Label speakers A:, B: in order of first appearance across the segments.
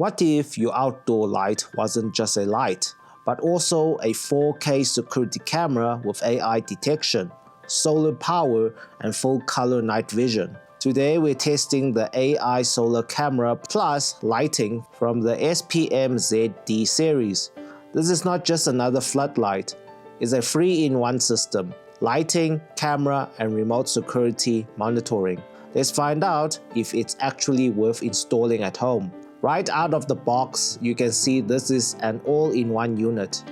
A: What if your outdoor light wasn't just a light, but also a 4K security camera with AI detection, solar power, and full color night vision? Today we're testing the AI solar camera plus lighting from the SPM-ZD series. This is not just another floodlight, it's a 3-in-1 system: lighting, camera, and remote security monitoring. Let's find out if it's actually worth installing at home. Right out of the box, you can see this is an all-in-one unit.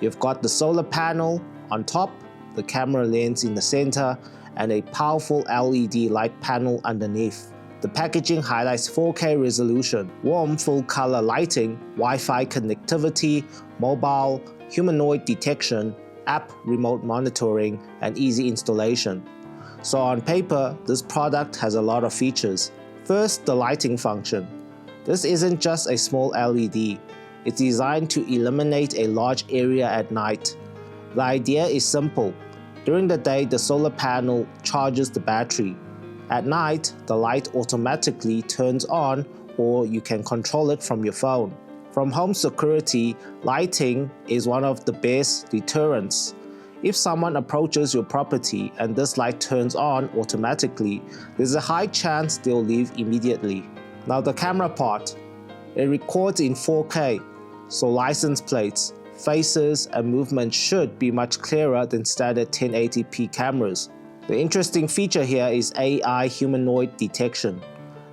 A: You've got the solar panel on top, the camera lens in the center, and a powerful LED light panel underneath. The packaging highlights 4K resolution, warm full-color lighting, Wi-Fi connectivity, mobile, humanoid detection, app remote monitoring, and easy installation. So on paper, this product has a lot of features. First, the lighting function. This isn't just a small LED. It's designed to illuminate a large area at night. The idea is simple. During the day, the solar panel charges the battery. At night, the light automatically turns on, or you can control it from your phone. From home security, lighting is one of the best deterrents. If someone approaches your property and this light turns on automatically, there's a high chance they'll leave immediately. Now the camera part. It records in 4K, so license plates, faces, and movement should be much clearer than standard 1080p cameras. The interesting feature here is AI humanoid detection.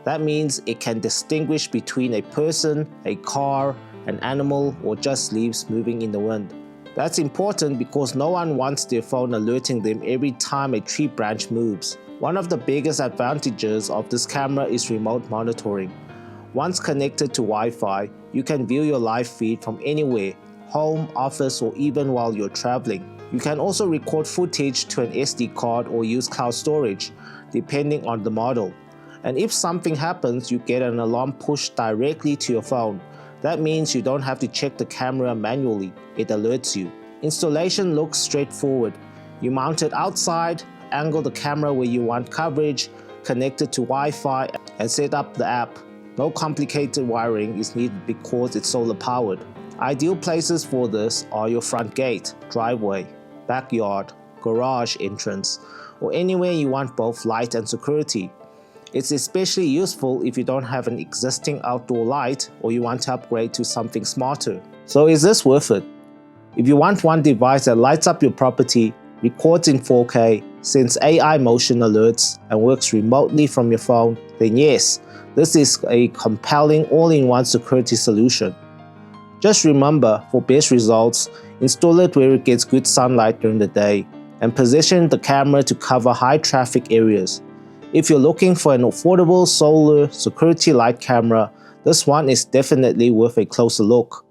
A: That means it can distinguish between a person, a car, an animal, or just leaves moving in the wind. That's important because no one wants their phone alerting them every time a tree branch moves. One of the biggest advantages of this camera is remote monitoring. Once connected to Wi-Fi, you can view your live feed from anywhere, home, office, or even while you're traveling. You can also record footage to an SD card or use cloud storage, depending on the model. And if something happens, you get an alarm pushed directly to your phone. That means you don't have to check the camera manually, it alerts you. Installation looks straightforward. You mount it outside, angle the camera where you want coverage, connect it to Wi-Fi, and set up the app. No complicated wiring is needed because it's solar powered. Ideal places for this are your front gate, driveway, backyard, garage entrance, or anywhere you want both light and security. It's especially useful if you don't have an existing outdoor light or you want to upgrade to something smarter. So is this worth it? If you want one device that lights up your property, records in 4K, sends AI motion alerts, and works remotely from your phone, then yes, this is a compelling all-in-one security solution. Just remember, for best results, install it where it gets good sunlight during the day, and position the camera to cover high traffic areas. If you're looking for an affordable solar security light camera, this one is definitely worth a closer look.